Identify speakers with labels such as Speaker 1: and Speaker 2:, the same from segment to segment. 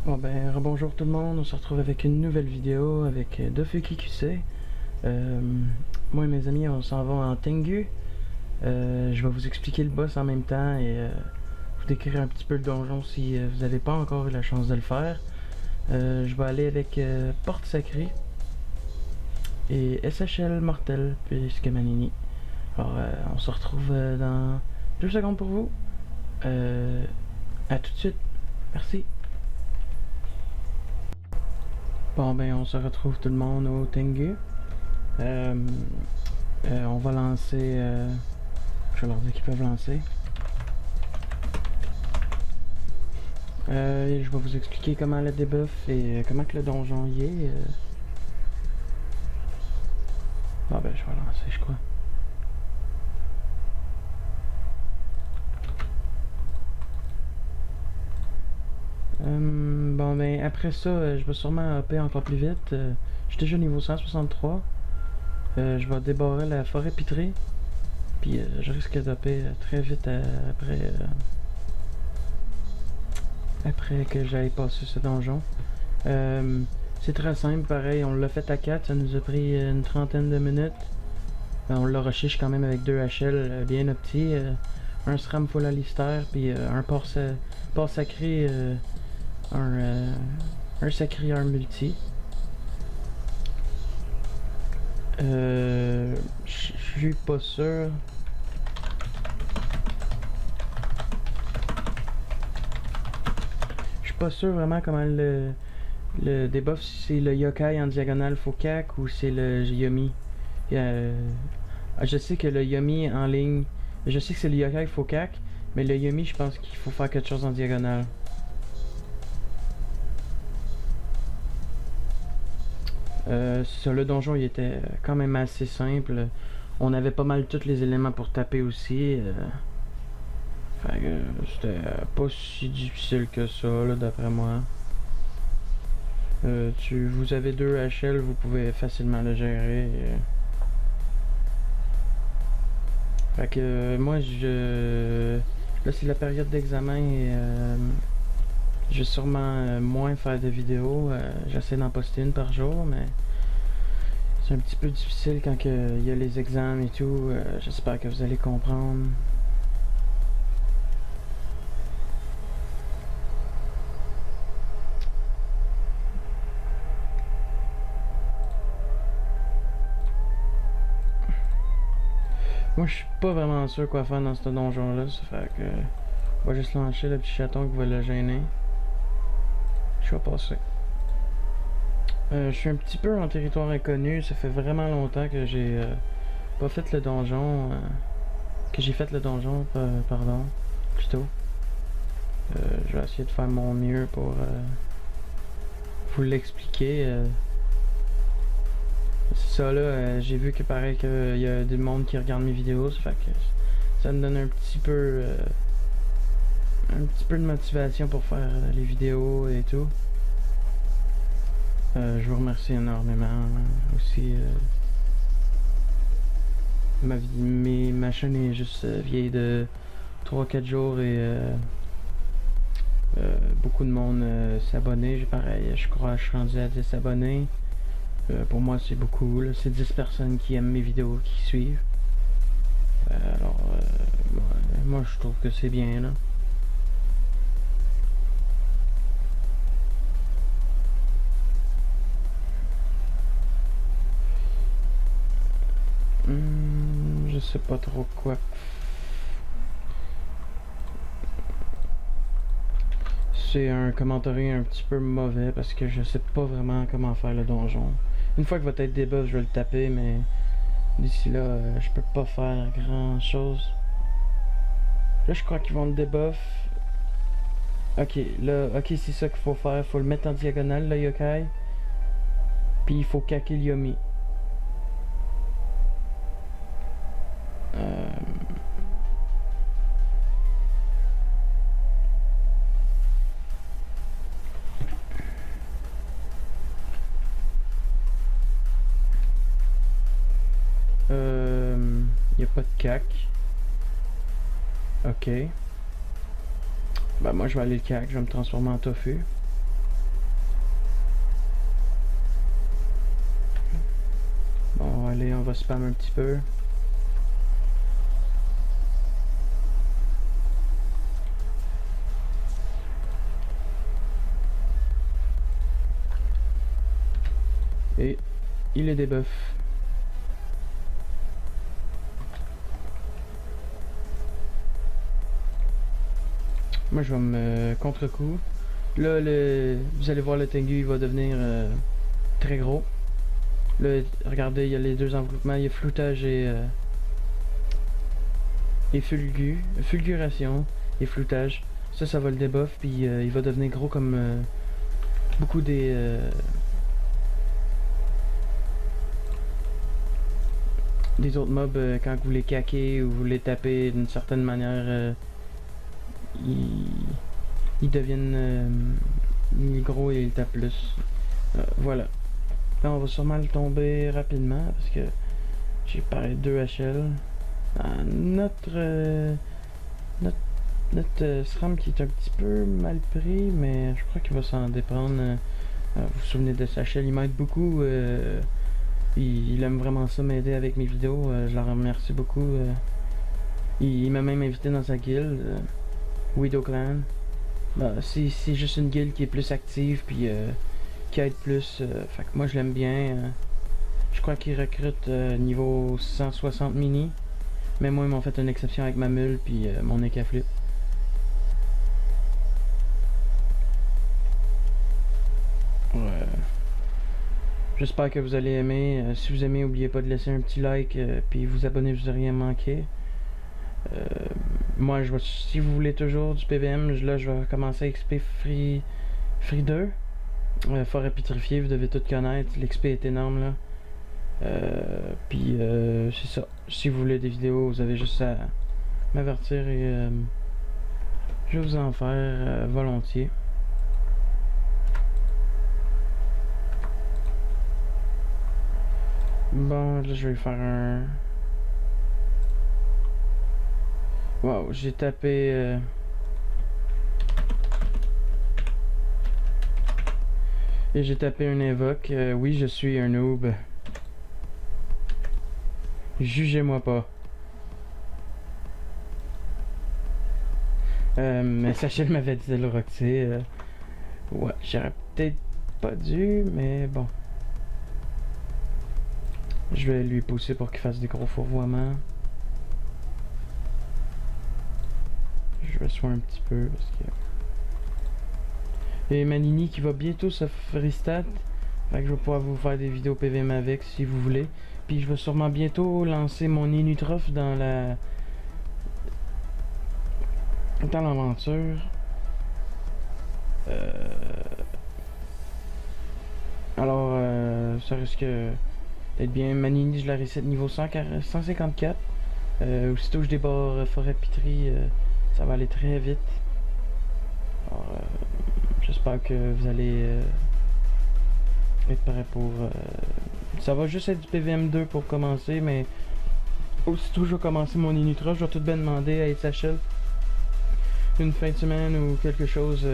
Speaker 1: Bon ben, rebonjour tout le monde, on se retrouve avec une nouvelle vidéo avec Dofeki QC. Moi et mes amis, on s'en va en Tengu. Je vais vous expliquer le boss en même temps et vous décrire un petit peu le donjon si vous n'avez pas encore eu la chance de le faire. Je vais aller avec Porte Sacrée et SHL Mortel puisque Manini. Alors on se retrouve dans 2 secondes pour vous. À tout de suite. Merci. Bon ben on se retrouve tout le monde au Tengu. On va lancer... je vais leur dire qu'ils peuvent lancer. Et je vais vous expliquer comment le debuff et comment que le donjon y est. Bon ben je vais lancer je crois. Bon ben après ça je vais sûrement hopper encore plus vite. Je suis déjà niveau 163. Je vais débarrer la forêt pitrée. Puis je risque d'hopper très vite après que j'aille passer ce donjon. C'est très simple, pareil, on l'a fait à 4, ça nous a pris une trentaine de minutes. On l'a rushé quand même avec 2 HL bien optis, un SRAM full Alistair, puis un port sacré, un sacré, un multi. Je suis pas sûr. Je suis pas sûr vraiment comment le debuff, si c'est le yokai en diagonale Fokak ou c'est le Yomi. Je sais que le Yomi en ligne, je sais que c'est le yokai Fokak, mais le Yomi je pense qu'il faut faire quelque chose en diagonale. Ça, le donjon il était quand même assez simple. On avait pas mal tous les éléments pour taper aussi. Fait que c'était pas si difficile que ça là d'après moi. Vous avez 2 HL, vous pouvez facilement le gérer. Fait que moi là c'est la période d'examen et je vais sûrement moins faire de vidéos. J'essaie d'en poster une par jour, mais c'est un petit peu difficile quand il y a les examens et tout. J'espère que vous allez comprendre. Moi je suis pas vraiment sûr quoi faire dans ce donjon là, ça fait que on va juste lancer le petit chaton qui va le gêner. Je vais passer. Je suis un petit peu en territoire inconnu, ça fait vraiment longtemps que j'ai pas fait le donjon. Que j'ai fait le donjon, pardon, plutôt. Je vais essayer de faire mon mieux pour vous l'expliquer. C'est ça là, j'ai vu que pareil qu'il y a du monde qui regarde mes vidéos, ça fait que ça me donne un petit peu de motivation pour faire les vidéos et tout. Je vous remercie énormément aussi. Ma chaîne est juste vieille de 3-4 jours et beaucoup de monde s'est abonné. Pareil, je crois que je suis rendu à 10 abonnés. Pour moi c'est beaucoup, c'est 10 personnes qui aiment mes vidéos, qui suivent. Alors moi je trouve que c'est bien là. Je sais pas trop quoi. C'est un commentaire un petit peu mauvais parce que je sais pas vraiment comment faire le donjon. Une fois que votre tête débuff, je vais le taper, mais d'ici là, je peux pas faire grand chose. Là, je crois qu'ils vont le debuff. Ok, là, ok, c'est ça qu'il faut faire. Faut le mettre en diagonale, le yokai. Puis il faut caquer le yomi. Y a pas de cac. Ok. Bah moi je vais aller le cac, je vais me transformer en tofu. Allez, on va spam un petit peu. Et il est débuff. Moi je vais me contre-coup. Là vous allez voir le Tengu il va devenir très gros. Là regardez il y a les deux enveloppements, il y a floutage et fulguration et floutage. Ça va le debuff puis il va devenir gros comme beaucoup des autres mobs quand vous les caquez ou vous les tapez d'une certaine manière. Ils deviennent gros et ils tapent plus. Voilà. Là, on va sûrement le tomber rapidement parce que j'ai paré 2 HL. Notre SRAM qui est un petit peu mal pris, mais je crois qu'il va s'en déprendre. Vous vous souvenez de Sachel, il m'aide beaucoup. Il aime vraiment ça, m'aider avec mes vidéos. Je le remercie beaucoup. Il m'a même invité dans sa guilde, Widow Clan. C'est juste une guilde qui est plus active puis qui aide plus. Fait que moi je l'aime bien. Je crois qu'il recrute niveau 160 mini. Mais moi ils m'ont fait une exception avec ma mule puis mon écaflip. Ouais. J'espère que vous allez aimer. Si vous aimez, n'oubliez pas de laisser un petit like puis vous abonner, vous n'aurez rien manqué. Moi, si vous voulez toujours du PVM, là je vais commencer à XP Free 2. Forêt pétrifiée, vous devez tout connaître. L'XP est énorme là. Puis c'est ça. Si vous voulez des vidéos, vous avez juste à m'avertir et je vais vous en faire volontiers. Bon, là je vais faire un... Wow, j'ai tapé... Et j'ai tapé un invoque. Oui, je suis un noob. Jugez-moi pas. Mais Sachel m'avait dit de le roxer. Ouais, j'aurais peut-être pas dû, mais bon. Je vais lui pousser pour qu'il fasse des gros fourvoiements. Je vais soigner un petit peu parce que... Et Manini qui va bientôt se restart. Fait que je vais pouvoir vous faire des vidéos PVM avec si vous voulez. Puis je vais sûrement bientôt lancer mon Inutroph dans l'aventure. Alors ça risque d'être bien. Manini je la reset niveau 154. Aussitôt que je débarre forêt pitry, ça va aller très vite. Alors j'espère que vous allez être prêts pour... ça va juste être du PVM2 pour commencer, mais aussitôt que je vais commencer mon Inutroph, je vais tout de bien demander à SHL une fin de semaine ou quelque chose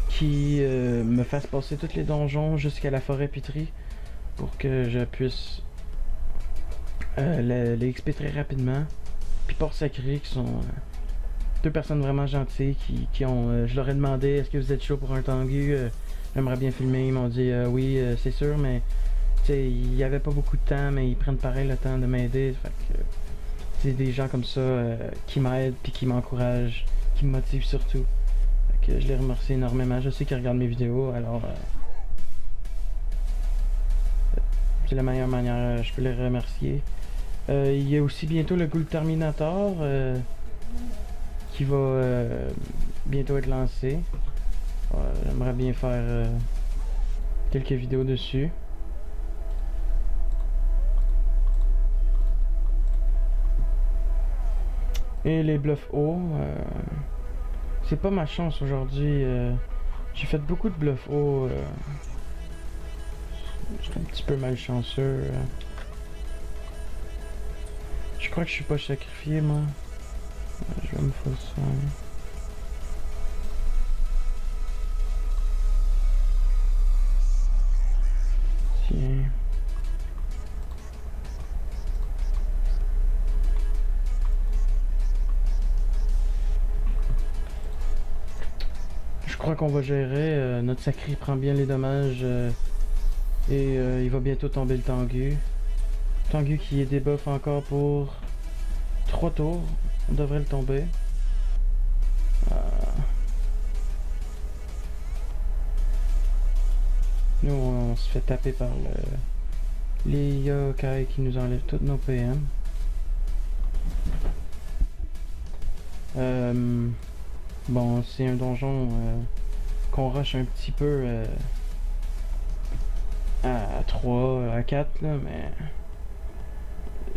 Speaker 1: qui me fasse passer tous les donjons jusqu'à la forêt pitry pour que je puisse les XP très rapidement. Puis Port Sacré qui sont deux personnes vraiment gentilles qui ont... je leur ai demandé est-ce que vous êtes chaud pour un Tengu, j'aimerais bien filmer, ils m'ont dit oui c'est sûr, mais tu sais il n'y avait pas beaucoup de temps, mais ils prennent pareil le temps de m'aider. Fait que c'est des gens comme ça qui m'aident puis qui m'encouragent, qui me motivent surtout. Fait que je les remercie énormément. Je sais qu'ils regardent mes vidéos, alors c'est la meilleure manière je peux les remercier. Il y a aussi bientôt le Ghoul Terminator qui va bientôt être lancé. J'aimerais bien faire quelques vidéos dessus. Et les bluffs hauts, c'est pas ma chance aujourd'hui. J'ai fait beaucoup de bluffs hauts. Je suis un petit peu malchanceux. Je crois que je suis pas sacrifié, moi. Je vais me faire ça. Tiens. je crois qu'on va gérer. Notre Sacri prend bien les dommages et il va bientôt tomber le Tengu. Tengu qui est debuff encore pour 3 tours. On devrait le tomber. Nous on se fait taper par les yokai qui nous enlèvent tous nos PM. Bon, c'est un donjon qu'on rush un petit peu à 3, à 4 là, mais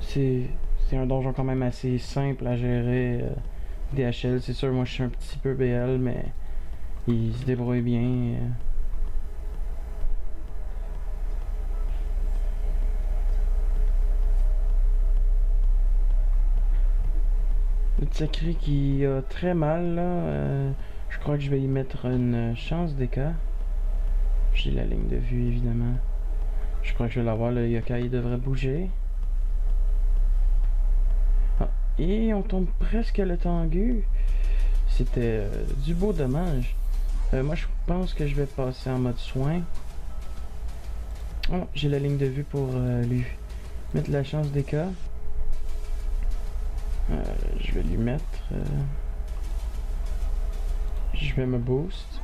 Speaker 1: c'est un donjon quand même assez simple à gérer. DHL, c'est sûr, moi je suis un petit peu BL, mais il se débrouille bien. Le Sacri qui a très mal là, je crois que je vais y mettre une chance d'écart. J'ai la ligne de vue évidemment. Je crois que je vais l'avoir, le yokai devrait bouger. Ah, et on tombe presque le Tengu. C'était du beau dommage. Moi je pense que je vais passer en mode soin. Oh, j'ai la ligne de vue pour lui mettre la chance d'écart. Je vais lui mettre. Je vais me boost.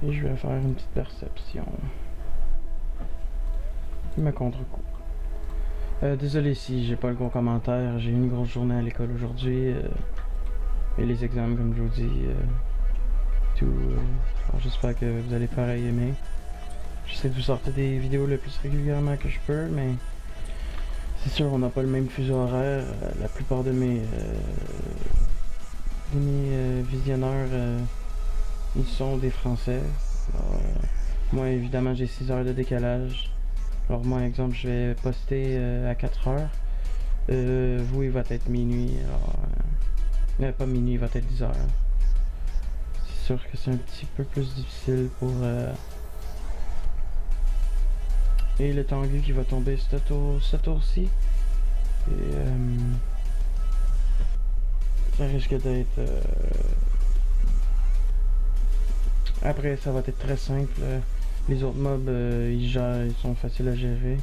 Speaker 1: Et je vais faire une petite perception. Il me contre-coup. Désolé si j'ai pas le gros commentaire, j'ai eu une grosse journée à l'école aujourd'hui et les examens comme je vous dis, tout. Alors j'espère que vous allez pareil aimer. J'essaie de vous sortir des vidéos le plus régulièrement que je peux, mais c'est sûr on n'a pas le même fuseau horaire. La plupart de mes visionneurs ils sont des Français. Alors, moi évidemment j'ai 6 heures de décalage. Alors moi exemple je vais poster à 4 heures. Vous il va être minuit. Alors, pas minuit, il va être 10 heures. C'est sûr que c'est un petit peu plus difficile pour... Et le Tengu qui va tomber ce tour-ci. Et ça risque d'être... Après ça va être très simple. Les autres mobs, ils sont faciles à gérer.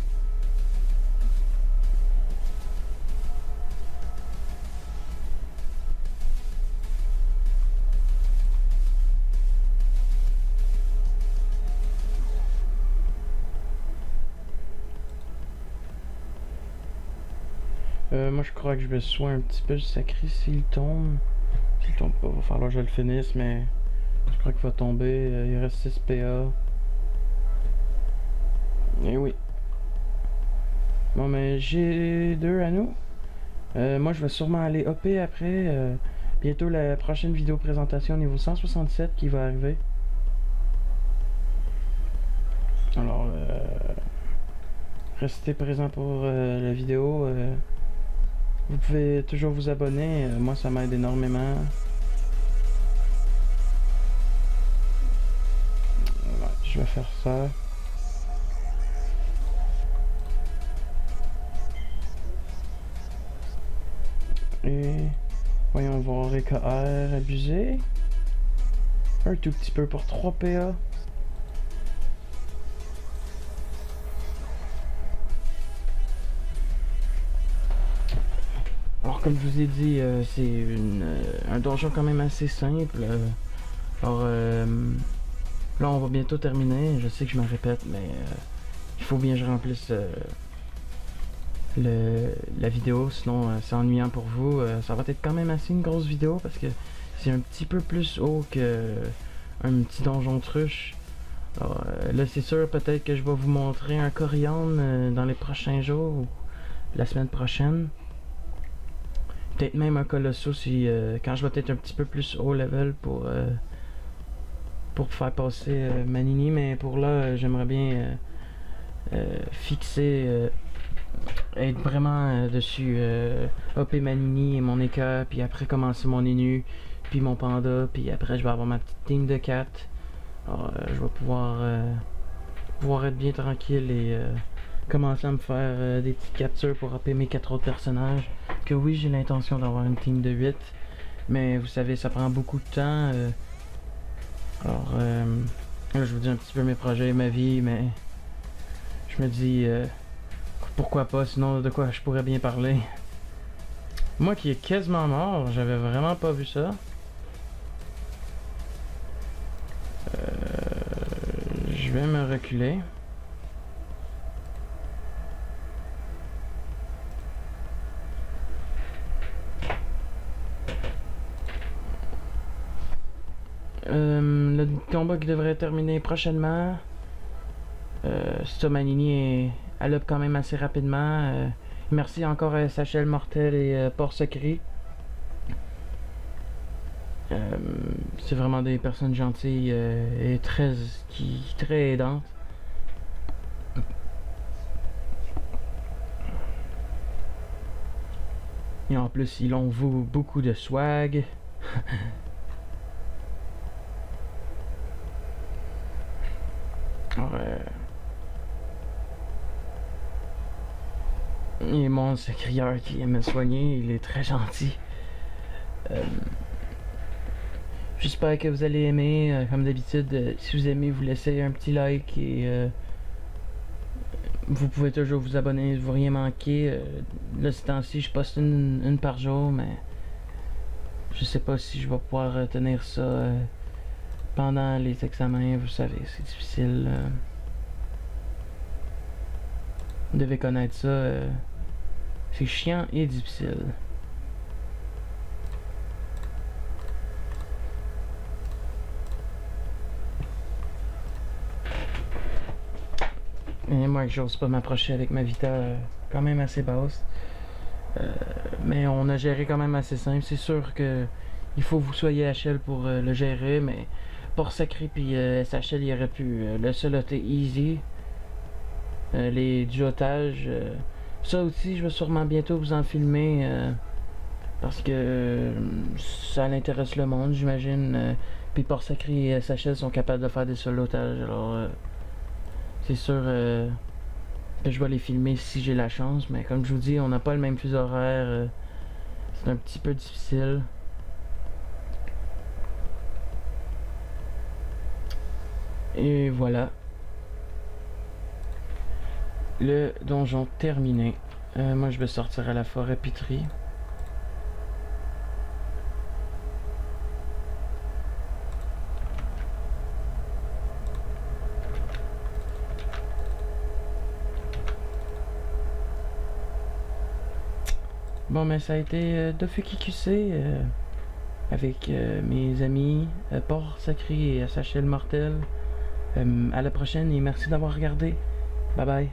Speaker 1: Moi je crois que je vais soigner un petit peu le Sacri s'il tombe. S'il tombe pas, va falloir que je le finisse, mais je crois qu'il va tomber. Il reste 6 PA. Et oui. Bon mais j'ai 2 à nous. Moi je vais sûrement aller OP après. Bientôt la prochaine vidéo présentation niveau 167 qui va arriver. Alors restez présents pour la vidéo. Vous pouvez toujours vous abonner, moi ça m'aide énormément. Ouais, je vais faire ça. Et voyons voir EKR abusé. Un tout petit peu pour 3 PA. Alors comme je vous ai dit, c'est un donjon quand même assez simple. Alors là on va bientôt terminer. Je sais que je me répète, mais il faut bien que je remplisse la vidéo, sinon c'est ennuyant pour vous. Ça va être quand même assez une grosse vidéo parce que c'est un petit peu plus haut que un petit donjon truche. Alors, là c'est sûr peut-être que je vais vous montrer un coriandre dans les prochains jours ou la semaine prochaine. Peut-être même un colosso si quand je vais être un petit peu plus haut level pour faire passer Manini, mais pour là j'aimerais bien fixer être vraiment dessus OP Manini et mon Eka, puis après commencer mon Inu, puis mon Panda, puis après je vais avoir ma petite team de 4. Alors, je vais pouvoir être bien tranquille et commencer à me faire des petites captures pour rapper mes 4 autres personnages. Que oui, j'ai l'intention d'avoir une team de 8, mais vous savez, ça prend beaucoup de temps. Alors, là, je vous dis un petit peu mes projets, ma vie, mais je me dis pourquoi pas, sinon de quoi je pourrais bien parler. Moi qui est quasiment mort, j'avais vraiment pas vu ça. Je vais me reculer. Le combat qui devrait terminer prochainement. Stomanini elle up quand même assez rapidement. Merci encore à SHL Mortel et Port Secret. C'est vraiment des personnes gentilles et très aidantes. Et en plus, ils ont beaucoup de swag. Alors, et mon secrétaire qui aime me soigner, il est très gentil. J'espère que vous allez aimer. Comme d'habitude, si vous aimez, vous laissez un petit like et vous pouvez toujours vous abonner, vous rien manquer. Là, ce temps-ci, je poste une par jour, mais je sais pas si je vais pouvoir tenir ça pendant les examens. Vous savez, c'est difficile. Vous devez connaître ça. C'est chiant et difficile. Et moi, j'ose pas m'approcher avec ma Vita quand même assez basse. Mais on a géré quand même assez simple. C'est sûr que il faut que vous soyez HL pour le gérer, mais pour Sacré puis SHL, il aurait pu. Le seul était easy. Les duotages. Ça aussi, je vais sûrement bientôt vous en filmer. Parce que ça intéresse le monde, j'imagine. Puis Port Sacré et SHL sont capables de faire des solotages. Alors, c'est sûr que je vais les filmer si j'ai la chance. Mais comme je vous dis, on n'a pas le même fuseau horaire. C'est un petit peu difficile. Et voilà. Le donjon terminé. Moi, je vais sortir à la forêt Pitry. Bon, mais ça a été Dofus QC avec mes amis Port Sacré et SHL Mortel. À la prochaine et merci d'avoir regardé. Bye bye.